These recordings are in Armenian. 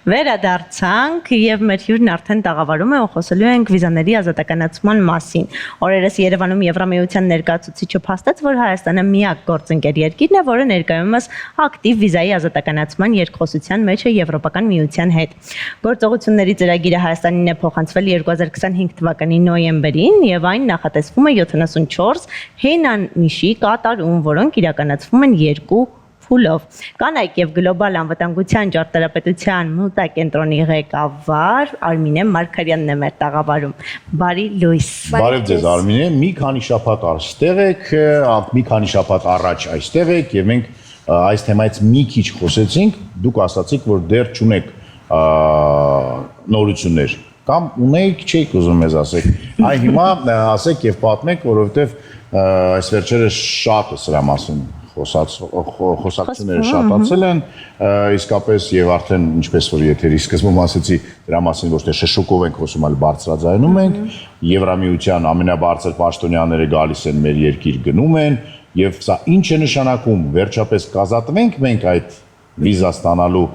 Վերադարձանք եւ մեր հյուրն արդեն տաղավարում է ու խոսելու ենք վիզաների ազատականացման մասին։ Օրերս Երևանում Եվրամիության ներկայացուցիչը փաստեց, որ Հայաստանը միակ գործընկեր երկիրն է, որը ներկայումս ակտիվ վիզայի ազատականացման երկխոսության մեջ է Եվրոպական միության հետ։ Գործողությունների ծրագիրը Հայաստանին է փոխանցվել 2025 թվականի նոյեմբերին եւ այն նախատեսվում է 74 հենանիշի կատարում, որոնք իրականացվում են 2 փուլով։ Կանայք եւ գլոբալ անվտանգության ճարտարապետության մուտակենտրոնի ղեկավար Արմինե Մարգարյանն է մեր տաղավարում։ Բարի լույս։ Բարև ձեզ Արմինե, մի քանի շաբաթ այստեղ եք, մի քանի շաբաթ առաջ այստեղ եք եւ մենք այս թեմայից մի քիչ խոսեցինք, դուք ասացիք, որ դեռ չունեք նորություններ կամ ունեիք, չէիք ուզում մեզ ասեք։ Այ հիմա ասեք եւ պատմեք, որովհետեւ այս վերջերս շատ է սրա մասին խոսակցությունները շատացել են, իսկապես եւ արդեն ինչպես որ եթերի սկզբում ասեցի, դրա մասին ոչ թե շշուկով ենք խոսում, այլ բարձրաձայնում ենք, Եվրամիության ամենաբարձր պաշտոնյաները գալիս են մեր երկիր գնում են եւ սա ինչ է նշանակում, վերջապես կազատվենք մենք այդ վիզա ստանալու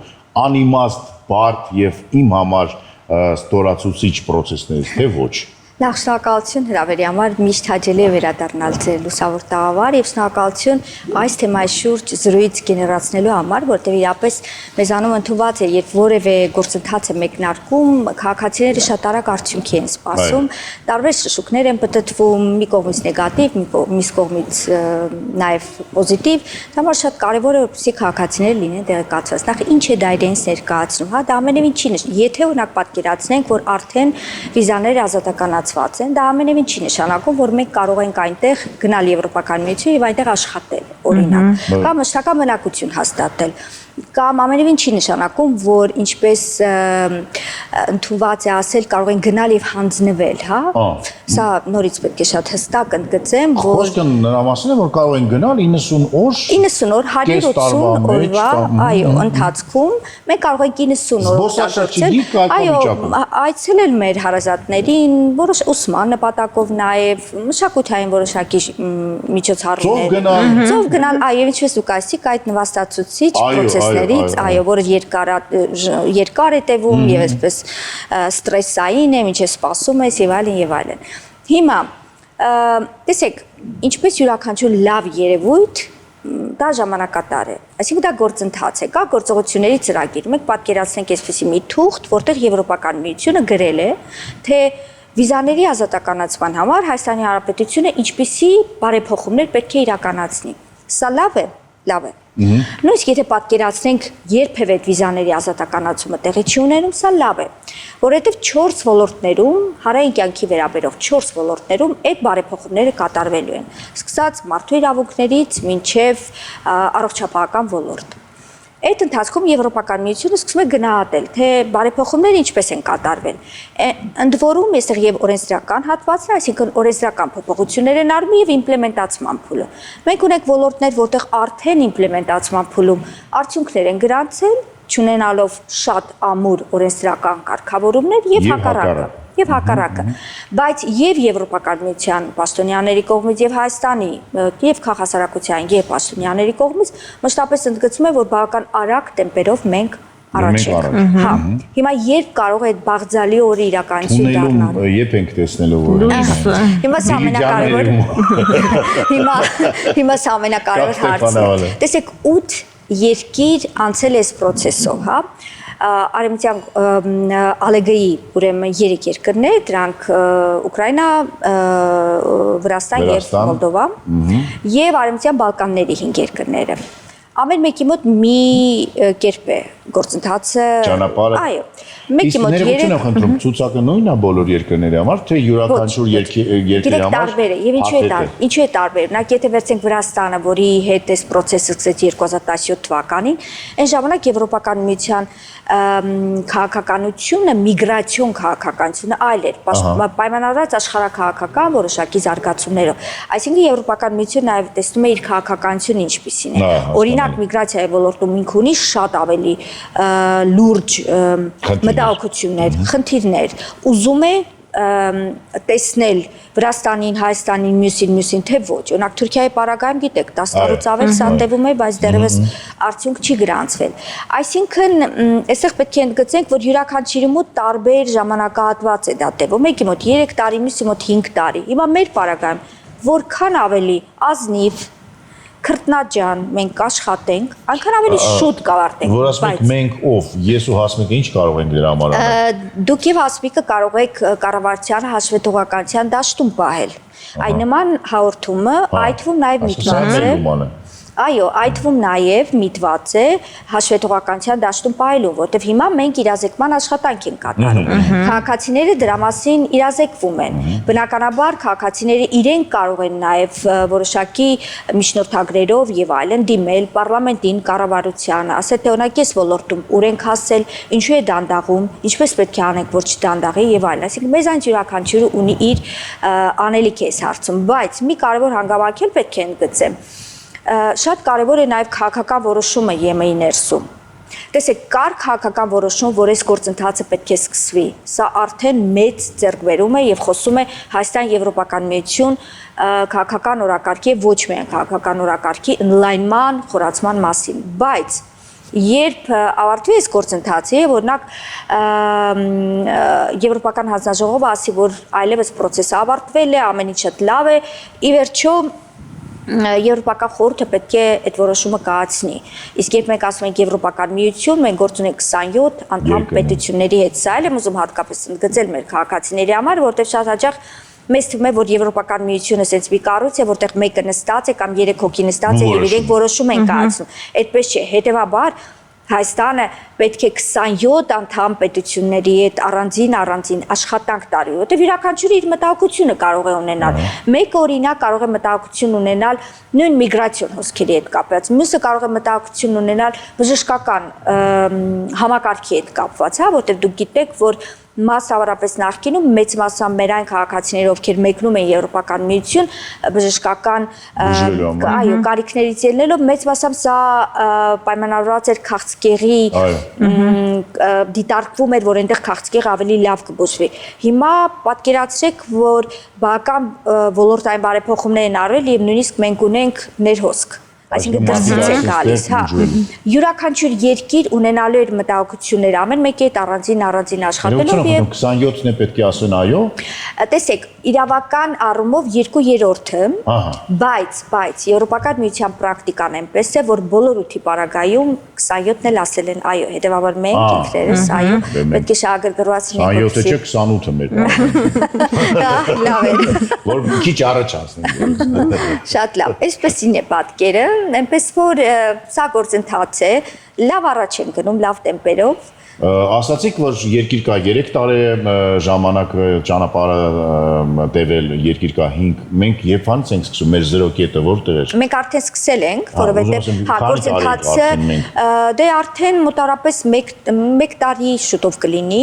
անիմաստ, բարդ եւ իմ համար ստորացուցիչ process-ներից, թե ոչ։ Նախ շնորհակալություն հրավերի համար միշտ հաճելի է վերադառնալ ձեր լուսավոր տաղավար եւ շնորհակալություն այս թեմայի շուրջ զրույց գեներացնելու համար, որտեղ իրապես մեզանում ընդունված է, երբ որևէ գործընթաց է մեկնարկում, քաղաքացիները շատ արագ արդյունքի են սպասում, տարբեր շշուկներ են պտտվում, մի կողմից նեգատիվ, մյուս կողմից նաեւ պոզիտիվ, դա համար շատ կարեւոր է, որպեսզի քաղաքացիները լինեն տեղեկացված։ Նախ ինչ է դա իրենց ներկայացնում, հա, դա ամենևին չի նշանակում, եթե օրինակ պատկերացնենք, որ արդեն վիզաները ազատականացված են, դա ամենևին չի նշանակում, որ մենք կարող ենք այնտեղ գնալ Եվրոպական միություն եւ այնտեղ աշխատել, օրինակ, կամ մշտական բնակություն հաստատել, կամ ամենևին չի նշանակում, որ ինչպես ընդունված է ասել, կարող են գնալ եւ հանձնվել, հա։ Սա նորից պետք է շատ հստակ ընդգծեմ, որ Խոսքը նրա մասին է, որ կարող են գնալ 90 օր 90 օր, 180 օրվա, այո, ընթացքում մենք կարող ենք 90 օր օգտագործել, այո, այցելել մեր հարազատներին, որոշ ուսման նպատակով նաեւ մշակութային որոշակի միջոցառումներ, ծով գնալ, այո, ինչպես դուք ասիք, այդ նվաստացուցիչ process-ներից, այո, որը երկար է տևում եւ այսպես ստրեսային է, ինչպես սպասում ես եւ այլն եւ այլն։ Հիմա տեսեք, ինչպես յուրաքանչյուր լավ երևույթ, դա ժամանակատար է, այսինքն դա գործընթաց է, կա գործողությունների ծրագիր, մենք պատկերացնենք այսպիսի մի թուղթ, որտեղ Եվրոպական միությունը գրել է, թե վիզաների ազատականացման համար Հայաստանի Հանրապետությունը ինչպիսի բարեփոխումներ պետք է իրականացնի։ Սա լավ է, լավ է։ Նույնիսկ եթե պատկերացնենք երբևէ վիզաների ազատականացումը տեղի չի ունենում, սա լավ է, որովհետև 4 ոլորտներում, հանրային կյանքի վերաբերող 4 ոլորտներում այդ բարեփոխումները կատարվելու են, սկսած մարդու իրավունքներից մինչև առողջապահական ոլորտ։ Այդ ընթացքում Եվրոպական միությունը սկսում է գնահատել, թե բարեփոխումները ինչպես են կատարվել։ Ընդ որում, այստեղ եւ օրենսդրական հատվածն է, այսինքն օրենսդրական փոփոխություններ են արվում եւ իմպլեմենտացման փուլը։ Մենք ունենք ոլորտներ, որտեղ արդեն իմպլեմենտացման փուլում արդյունքներ են գրանցել, չունենալով շատ ամուր օրենսդրական կարգավորումներ եւ հակառակը, բայց եւ Եվրոպական միության պաշտոնյաների կողմից եւ Հայաստանի եւ քաղաքասարակության եւ պաշտոնյաների կողմից մշտապես ընդգծում է, որ բավական արագ տեմպերով մենք առաջ ենք։ Հա, հիմա երբ կարող է այդ բաղձալի օրը իրականություն դառնալ։ Երբ ենք տեսնելու որ։ Հիմա սա ամենակարևոր։ Հիմա սա ամենակարևոր հարցն է։ Տեսեք, 8 երկիր անցել է այս process-ով, հա։ Արևմտյան ԱԼԳ-ի ուրեմն 3 երկրներ, դրանք Ուկրաինա, Վրաստան եւ Մոլդովա, եւ Արևմտյան Բալկանների 5 երկրները։ Ամեն մեկի մոտ մի կերպ է գործընթացը, այո, մեկի մոտ 3 խնդրում ցուցակը նույնն է բոլոր երկրների համար, թե յուրաքանչյուր երկրի համար։ Տարբեր է, եւ ինչու է տարբեր։ Օրինակ, եթե վերցնենք Վրաստանը, որի հետ այս process-ը սկսեց 2017 թվականին, այն ժամանակ Եվրոպական միության քաղաքականությունը, միգրացիոն քաղաքականությունը այլ էր, պայմանավորված աշխարհաքաղաքական որոշակի զարգացումներով։ Այսինքն Եվրոպական միությունը նաև տեսնում է իր քաղաքականությունը ինչպիսին է։ Օրինակ, միգրացիայի ոլորտում ինքը ունի շատ ավելի լուրջ մտահոգություններ, խնդիրներ, ուզում է տեսնել Վրաստանին, Հայաստանին, մյուսին թե ոչ։ Օրինակ Թուրքիայի պարագայում գիտեք 10 տարուց ավել սա տևում է, բայց դեռևս արդյունք չի գրանցվել։ Այսինքն, այստեղ պետք է ընդգծենք, որ յուրաքանչյուրի մոտ տարբեր ժամանակահատված է դա տևում, մեկի մոտ 3 տարի, մյուսի մոտ 5 տարի։ Հիմա մեր պարագայում որքան ավելի ազնիվ քրտնաջան մենք աշխատենք, այնքան ավելի շուտ կավարտենք։ Որ ասում եք մենք ով, ես ու Հասմիկը ինչ կարող ենք դրա համար անել։ Դուք եւ Հասմիկը կարող եք կառավարության հաշվետվողականության դաշտում պահել։ Այն նման հաղորդումը այդ թվում նաեւ միտված է։ Այո, այդ թվում նաև միտված է հաշվետվողականության դաշտում պահելու, որտեղ հիմա մենք իրազեկման աշխատանք ենք կատարում։ Քաղաքացիները դրա մասին իրազեկվում են։ Բնականաբար քաղաքացիները իրենք կարող են նաև որոշակի միջնորդագրերով եւ այլն դիմել պարլամենտին, կառավարությանը, ասել թե օրինակ այս ոլորտում ուր ենք հասել, ինչու է դանդաղում, ինչպես պետք է անենք, որ չդանդաղի եւ այլն։ Այսինքն մեզ այն յուրաքանչյուրը ունի իր անելիքը այս հարցում, բայց մի կարևոր հանգամանք էլ պետք է ընդգծեմ։ Շատ կարևոր է նաև քաղաքական որոշումը ԵՄ-ի ներսում։ Տեսեք, կար քաղաքական որոշում, որ այս գործընթացը պետք է սկսվի։ Սա արդեն մեծ ձեռքբերում է եւ խոսում է Հայաստան-Եվրոպական միություն քաղաքական օրակարգի եւ ոչ միայն քաղաքական օրակարգի ընդլայնման, խորացման մասին, բայց երբ ավարտվի այս գործընթացը, օրինակ Եվրոպական հանձնաժողովը ասի, որ այլևս process-ը ավարտվել է, ամեն ինչ շատ լավ է, ի վերջո Եվրոպական խորհուրդը պետք է այդ որոշումը կայացնի։ Իսկ երբ մենք ասում ենք Եվրոպական միություն, մենք գործ ունենք 27 անդամ պետությունների հետ։ Սա էլ եմ ուզում հատկապես ընդգծել մեր քաղաքացիների համար, որտեղ շատ հաճախ մեզ թվում է, որ Եվրոպական միությունը ասենց մի կառույց է, որտեղ մեկը նստած է կամ 3 հոգի նստած է եւ իրենք որոշում են կայացնում։ Այդպես չէ, հետեւաբար Հայաստանը պետք է 27 անդամ պետությունների հետ առանձին աշխատանք տարի, որտեղ յուրաքանչյուրը իր մտահոգությունը կարող է ունենալ։ Մեկը օրինակ կարող է մտահոգություն ունենալ նույն միգրացիոն հոսքերի հետ կապված, մյուսը կարող է մտահոգություն ունենալ բժշկական համակարգի հետ կապված, հա, որտեղ դուք գիտեք, որ մասնավորապես նախկինում մեծ մասամբ մեր այն քաղաքացիները, ովքեր մեկնում են Եվրոպական միություն, բժշկական այո, կարիքներից ելնելով մեծ մասամբ սա պայմանավորված էր քաղցկեղի դիտարկվում էր, որ այնտեղ քաղցկեղը ավելի լավ կբուժվի։ Հիմա պատկերացրեք, որ բավական ոլորտային բարեփոխումներ են արվել եւ նույնիսկ մենք ունենք ներհոսք։ Այսինքն դրսից է գալիս, հա։ Յուրաքանչյուր երկիր ունենալու էր մտահոգություններ ամեն մեկի հետ առանձին աշխատելով եւ 27-ն է պետք է ասեն այո։ Տեսեք, իրավական առումով 2/3-ը, բայց Եվրոպական միության պրակտիկան այնպես է, որ բոլոր ութի պարագայում 27-ն էլ ասել են այո, հետեւաբար մենք ինքներս այո, պետք է շահագրգռվածնենք։ 27-ը չէ, 28-ը մեր։ Լավ է։ Որ քիչ առաջ անցնենք։ Շատ լավ, այսպեսին է պատկերը, այնպես որ սա գործընթաց է, լավ առաջ են գնում, լավ տեմպերով։ Ասացիք, որ երկիր կա 3 տարի ժամանակ ճանապարհը տևել, երկիր կա 5, մենք երբանից ենք սկսում, մեր 0 կետը որտեղ էր։ Մենք արդեն սկսել ենք, որովհետև գործընթացը դե արդեն մոտարապես 1 տարի շուտով կլինի,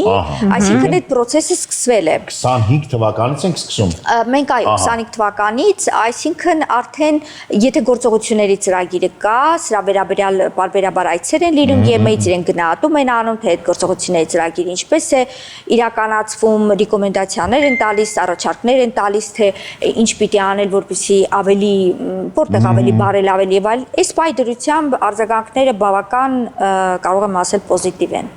այսինքն այդ process-ը սկսվել է։ 25 թվականից ենք սկսում։ Մենք այո, 25 թվականից, այսինքն արդեն եթե գործողությունների ծրագիրը կա, սրա վերաբերյալ բարբերաբար այցեր են լինում, ԵՄ-ից իրեն գնահատում են անում, թե գործողությունների ծրագիրը ինչպես է իրականացվում, ռեկոմենդացիաներ են տալիս, առաջարկներ են տալիս, թե ինչ պիտի անել, որպեսզի ավելի որտեղ ավելի բարելավել եւ այլ։ Այս պայդրությամբ արձագանքները բավական կարող եմ ասել պոզիտիվ են։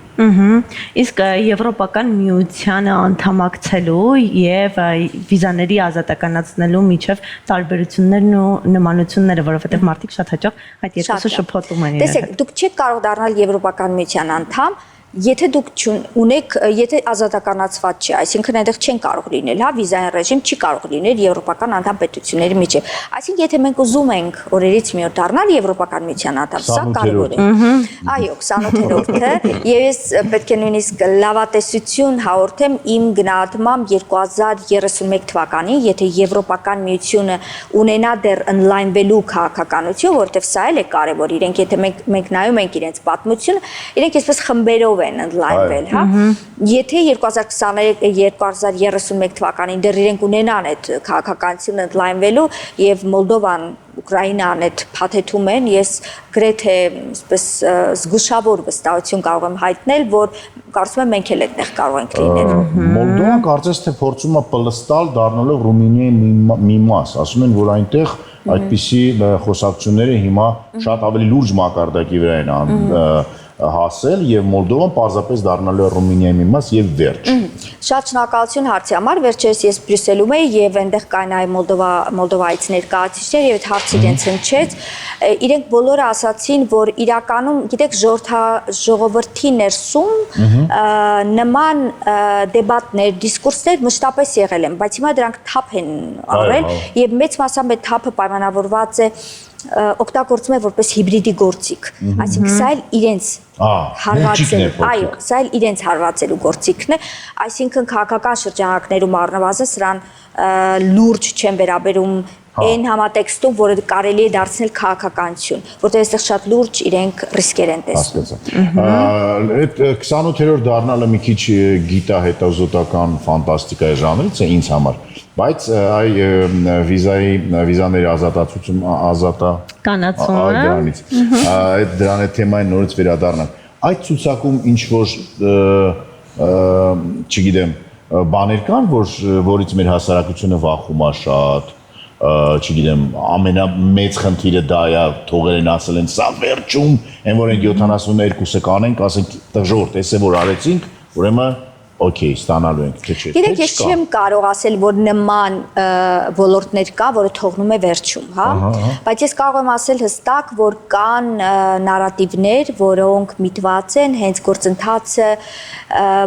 Իսկ Եվրոպական միությանը անդամակցելու եւ վիզաների ազատականացնելու միջև տարբերություններն ու նմանությունները, որովհետեւ մարդիկ շատ հաճախ այդ երկուսը շփոթում են իրար։ Տեսեք, դուք չեք կարող դառնալ Եվրոպական միության անդամ, եթե դուք ունեք, եթե ազատականացված չի, այսինքն այնտեղ չեն կարող լինել, հա, վիզային ռեժիմ չի կարող լինել Եվրոպական անդամ պետությունների միջև։ Այսինքն եթե մենք ուզում ենք օրերից մի օր դառնալ Եվրոպական միության անդամ, սա կարևոր է։ Այո, 28-րդը, եւ ես պետք է նույնիսկ լավատեսություն հաղորդեմ իմ գնահատմամբ 2031 թվականին, եթե Եվրոպական միությունը ունենա դեռ ընդլայնվելու քաղաքականություն, որովհետեւ սա էլ է կարևոր, իրենք եթե մենք նայում ենք իրենց պատմությունը, իրենք այսպես խմբերով են ընդլայնվել, հա։ Եթե 2023-2031 թվականին դեռ իրենք ունենան այդ քաղաքականությունը ընդլայնվելու եւ Մոլդովան Ուկրաինան այդ փաթեթում են, ես գրեթե այսպես զգուշավոր վստահություն կարող եմ հայտնել, որ կարծում եմ մենք էլ այդտեղ կարող ենք լինել։ Մոլդովան կարծես թե փորձում է պլստալ դառնալով Ռումինիայի մի մաս, ասում են, որ այնտեղ այդպիսի խոսակցությունները հիմա շատ ավելի լուրջ մակարդակի վրա են հասել եւ Մոլդովան պարզապես դառնալու է Ռումինիայի մի մաս եւ վերջ։ Շատ շնորհակալություն հարցի համար, վերջերս ես Բրյուսելում էի եւ այնտեղ կային այ Մոլդովայից ներկայացուցիչներ եւ այդ հարցը իրենց հնչեց, իրենք բոլորը ասացին, որ իրականում, գիտեք, ժողովրդի ներսում նման դեբատներ, դիսկուրսներ մշտապես եղել են, բայց հիմա դրանք թափ են առել եւ մեծ մասամբ այդ թափը պայմանավորված է օգտագործում է որպես հիբրիդի գործիք, այսինքն սա էլ իրենց հարվածելու, այո, սա էլ իրենց հարվածելու գործիքն է, այսինքն քաղաքական շրջանակներում առնվազն սրան լուրջ չեն վերաբերում այն համատեքստում, որը կարելի է դարձնել քաղաքականություն, որտեղ այստեղ շատ լուրջ իրենք ռիսկեր են տեսնում։ Այդ 28-րդ դառնալը մի քիչ գիտահետազոտական ֆանտաստիկայի ժանրից է ինձ համար, բայց այ վիզաների ազատականացումը դրան այդ թեմային նորից վերադառնանք։ Այդ ցուցակում ինչ որ չգիտեմ, բաներ կան, որից մեր հասարակությունը վախում է շատ, չգիտեմ, ամենամեծ խնդիրը դա է, թողել են ասել են, սա վերջում, այն որ ենք 72-ը կանենք, ասենք, տղժորդ, էս է որ արեցինք, ուրեմն օքեյ, ստանալու ենք, թե չէ։ Գիտեք, ես չեմ կարող ասել, որ նման ոլորտներ կա, որը թողնում է վերջում, հա, բայց ես կարող եմ ասել հստակ, որ կան նարատիվներ, որոնք միտված են հենց գործընթացը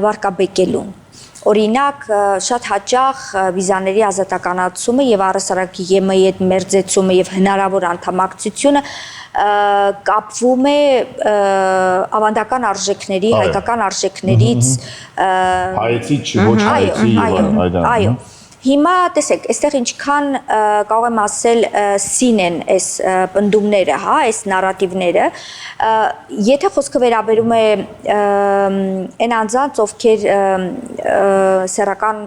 վարկաբեկելուն։ Օրինակ, շատ հաճախ վիզաների ազատականացումը եւ առհասարակ ԵՄ-ի հետ մերձեցումը եւ հնարավոր անդամակցությունը կապվում է ավանդական արժեքների, հայկական արժեքներից հայեցի ոչ հայեցի այո։ Հիմա տեսեք, այստեղ ինչքան կարող եմ ասել սին են այս պնդումները, հա, այս նարատիվները, եթե խոսքը վերաբերում է այն անձանց, ովքեր սեռական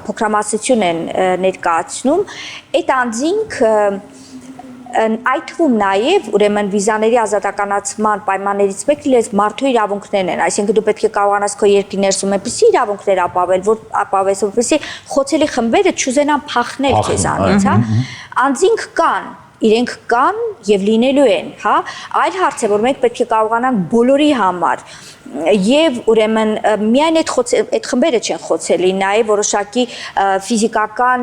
փոքրամասնություն են ներկայացնում, այդ անձինք այդ թվում նաև ուրեմն վիզաների ազատականացման պայմաններից մեկը լես մարդու իրավունքներն են, այսինքն դու պետք է կարողանաս քո երկրի ներսում այնպիսի իրավունքներ ապավես, որպեսզի խոցելի խմբերը չուզենան փախնել քեզանից, հա, անձինք կան, իրենք կան եւ լինելու են, հա, այլ հարց է, որ մենք պետք է կարողանանք բոլորի համար եւ ուրեմն միայն այդ խմբերը չեն խոցելի, նաեւ որոշակի ֆիզիկական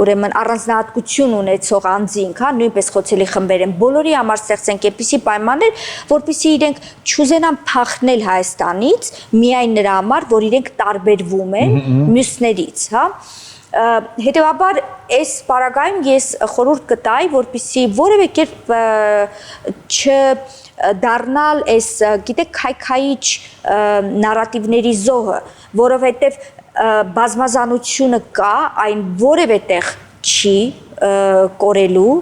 ուրեմն առանձնահատկություն ունեցող անձինք, հա, նույնպես խոցելի խմբեր են, բոլորի համար ստեղծենք այնպիսի պայմաններ, որպեսզի իրենք չուզենան փախնել Հայաստանից, միայն նրա համար, որ իրենք տարբերվում են մյուսներից, հա։ Հետևաբար այս պարագայում ես խորհուրդ կտայի, որպեսզի որևէ կերպ չդառնալ այս, գիտեք, քայքայիչ նարատիվների զոհը, որովհետև բազմազանությունը կա, այն որևէ տեղ չի կորելու,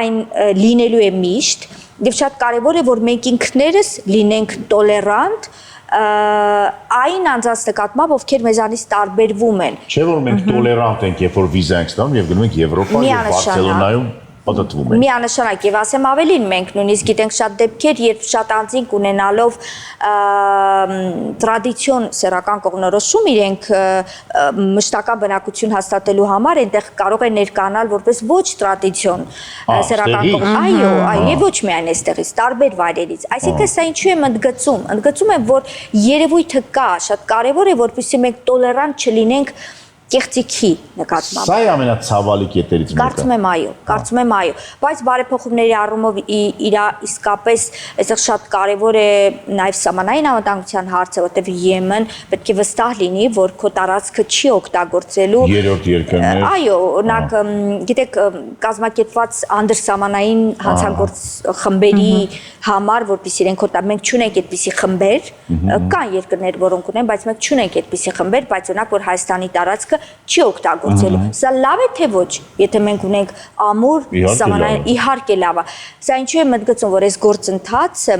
այն լինելու է միշտ, եւ շատ կարեւոր է, որ մենք ինքներս լինենք տոլերանտ այն անձանց նկատմամբ, ովքեր մեզանից տարբերվում են։ Չէ՞ որ մենք տոլերանտ ենք, երբ որ վիզա ենք ստանում եւ գնում ենք Եվրոպա եւ Բարսելոնայում պատտվում են։ Միանշանակ եւ ասեմ ավելին, մենք նույնիսկ գիտենք շատ դեպքեր, երբ շատ անձինք ունենալով տրադիցիոն սեռական կողմնորոշում իրենք մշտական բնակություն հաստատելու համար այնտեղ կարող են ներկայանալ որպես ոչ տրադիցիոն սեռական կողմ, այո, եւ ոչ միայն այստեղից, տարբեր վայրերից։ Այսինքն սա ինչու եմ ընդգծում։ Ընդգծում եմ, որ երևույթը կա, շատ կարեւոր է, որպեսզի մենք տոլերանտ չլինենք կեղծիքի նկատմամբ։ Սա է ամենացավալի կետերից մեկը։ Կարծում եմ այո, բայց բարեփոխումների առումով իսկապես այստեղ շատ կարևոր է նաև սահմանային անվտանգության հարցը, որտեղ ԵՄ-ն պետք է վստահ լինի, որ քո տարածքը չի օգտագործելու երրորդ երկրներ։ Այո, օրինակ, գիտեք, կազմակերպված անդրսահմանային հանցագործ խմբերի համար, որպեսզի իրենք մենք չունենք այդպիսի խմբեր, կան երկրներ, որոնք ունեն, բայց մենք չունենք այդպիսի խմբեր, բայց օրինակ որ Հայաստանի տարածքը չի օգտագործելու։ Սա լավ է թե ոչ, եթե մենք ունենք ամուր սահմանային, իհարկե լավ է։ Սա ինչու է մտածում, որ այս գործընթացը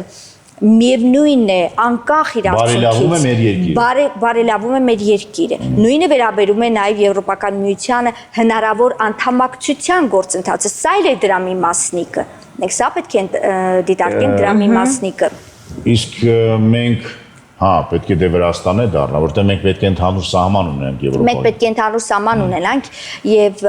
միևնույնն է անկախ իր արդյունքից բարելավում է մեր երկիրը նույնը վերաբերում է նաև Եվրոպական միությանը հնարավոր անդամակցության գործընթացը սա էլ է դրա մի մասնիկը մենք սա պետք է դիտարկենք դրա մի մասնիկը իսկ մենք պետք է դե Վրաստան է դառնա, որտեղ մենք պետք է ընդհանուր սահման ունենանք Եվրոպայում։ Մենք պետք է ընդհանուր սահման ունենանք եւ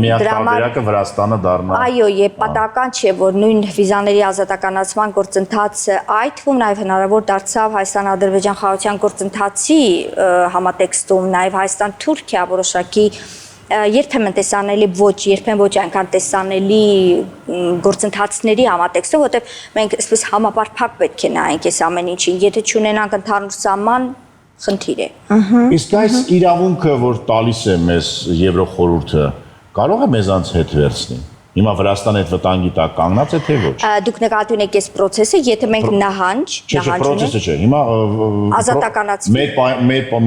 միակ տարբերակը Վրաստանը դառնա։ Այո, եւ պատահական չէ, որ նույն վիզաների ազատականացման գործընթացը այդ թվում նաեւ հնարավոր դարձավ Հայաստան-Ադրբեջան խաղաղության գործընթացի համատեքստում, նաեւ Հայաստան-Թուրքիա որոշակի երբեմն տեսանելի երբեմն ոչ այնքան տեսանելի գործընթացների համատեքստով, որտեղ մենք այսպես համապարփակ պետք է նայենք այս ամեն ինչին, եթե չունենանք ընդհանուր սահման, խնդիր է։ Իսկ այս իրավունքը, որ տալիս է մեզ Եվրոխորհուրդը, կարող է մեզանց հետ վերցնել։ Հիմա Վրաստանը այդ վտանգի տակ կանգնած է թե ոչ։ Դուք նկատի ունեք այս process-ը, եթե մենք նահանջ process-ը չէ, հիմա ազատականացում։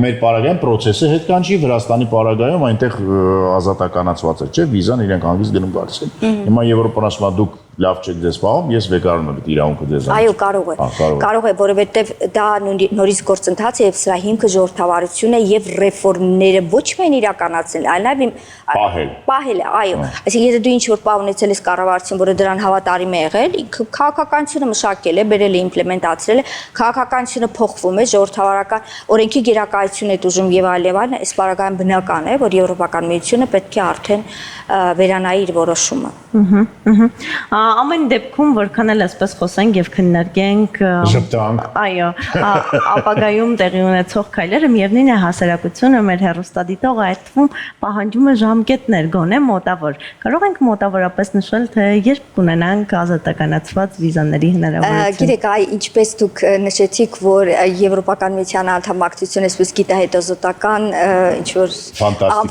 Մեր պարագայում process-ը հետ կանչի Վրաստանի պարագայում այնտեղ ազատականացված է, չէ՞, վիզան իրենք հանգիստ գնում գալիս են։ Հիմա Եվրոպան ասում է դուք լավ չեք ձեզ պահում, ես վեկարում եմ այդ իրավունքը ձեզանից։ Այո, կարող է, որովհետև դա նորից գործընթաց է եւ սրա հիմքը ժողովրդավարություն է եւ ռեֆորմները ոչ միայն իրականացնել, այլ նաեւ պահել է, այո։ Այսինքն եթե դու ինչ-որ պահ ունեցել ես կառավարություն, որը դրան հավատարիմ է եղել, քաղաքականությունը մշակել է, բերել է, իմպլեմենտացրել է, քաղաքականությունը փոխվում է, ժողովրդավարական օրենքի գերակայություն է դժում եւ այլն, այս բaragայում բնական է, որ Եվրոպական միությունը պետք է արդեն վերանայի իր որոշումը։ Ամեն դեպքում որքան էլ այսպես խոսենք եւ քննարկենք այո ապագայում տեղի ունեցող քայլերը միևնույն է հասարակությունը մեր հեռուստադիտողը այդ թվում պահանջում է ժամկետներ գոնե մոտավոր կարող ենք մոտավորապես նշել թե երբ կունենանք ազատականացված վիզաների հնարավորություն գիտեք ինչպես դուք նշեցիք որ Եվրոպական միության անդամակցությունը այսպես գիտահետազոտական ինչ որ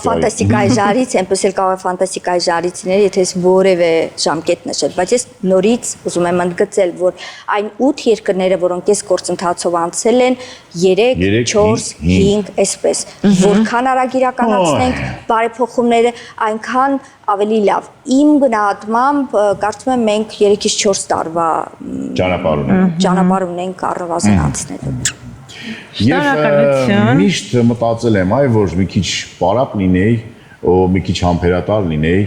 ֆանտաստիկայի ժարից այնպես էլ կարող է ֆանտաստիկայի ժարից լինել եթե որևէ ժամկետ նշել բայց ես նորից ուզում եմ ընդգծել, որ այն 8 երկրները, որոնք այս գործընթացով անցել են, 3, 4, 5, այսպես, որքան արագ իրականացնենք բարեփոխումները, այնքան ավելի լավ։ Իմ գնահատմամբ կարծում եմ մենք 3-ից 4 տարվա ճանապարհ ունենք առավասան անցնելու։ Եվ միշտ մտածել եմ, որ մի քիչ պարապ լինեի, մի քիչ համբերատար լինեի,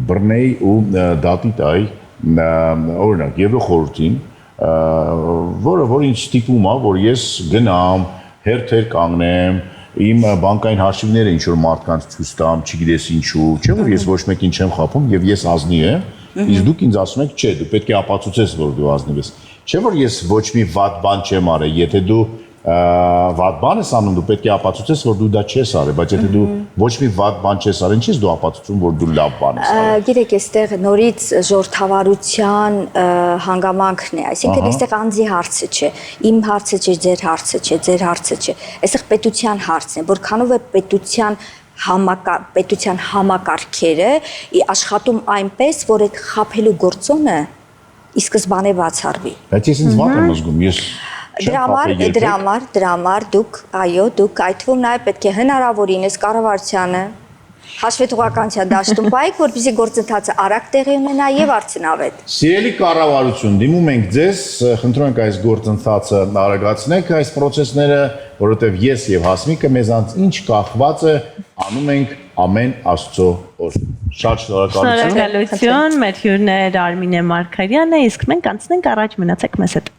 բռնեի ու դատի տայի օրինակ Եվրոխորհրդին, որ ինձ ստիպում է, որ ես գնամ, հերթեր կանգնեմ, իմ բանկային հաշիվները ինչ-որ մարդկանց ցույց տամ, չգիտես ինչու, չէ՞ որ ես ոչ մեկին չեմ խաբում եւ ես ազնի եմ, իսկ դուք ինձ ասում եք, չէ, դու պետք է ապացուցես, որ դու ազնիվ ես։ Չէ՞ որ ես ոչ մի վատ բան չեմ արել, եթե դու վատ բան ես անում, դու պետք է ապացուցես, որ դու դա չես արել, բայց եթե դու ոչ մի վատ բան չես արել, ինչի՞ ես դու ապացուցում, որ դու լավ բան ես արել։ Գիտեք, այստեղ նորից ժողովրդավարության հանգամանքն է, այսինքն այստեղ անձի հարցը չէ, իմ հարցը չէ, ձեր հարցը չէ, ձեր հարցը չէ, այստեղ պետության հարցն է, որքանով է պետության համակարգերը աշխատում այնպես, որ այդ խաբելու գործոնը ի սկզբանե բացառվի։ Բայց ես ինձ վատ եմ զգում, ես Դրա համար դուք այդ թվում նաև պետք է հնարավորինս կառավարությանը հաշվետվականության դաշտում բայք, որպեսզի գործընթացը արագ տեղի ունենա եւ արդյունավետ։ Սիրելի կառավարություն, դիմում ենք ձեզ, խնդրում ենք այս գործընթացը արագացնեք այս process-ները, որովհետեւ ես եւ Հասմիկը մեզանց ինչ կախված է, անում ենք ամեն Աստծո օր։ Շատ շնորհակալություն։ Շնորհակալություն, մեր հյուրն է Արմինե Մարգարյանը, իսկ մենք անցնենք առաջ, մնացեք մեզ հետ։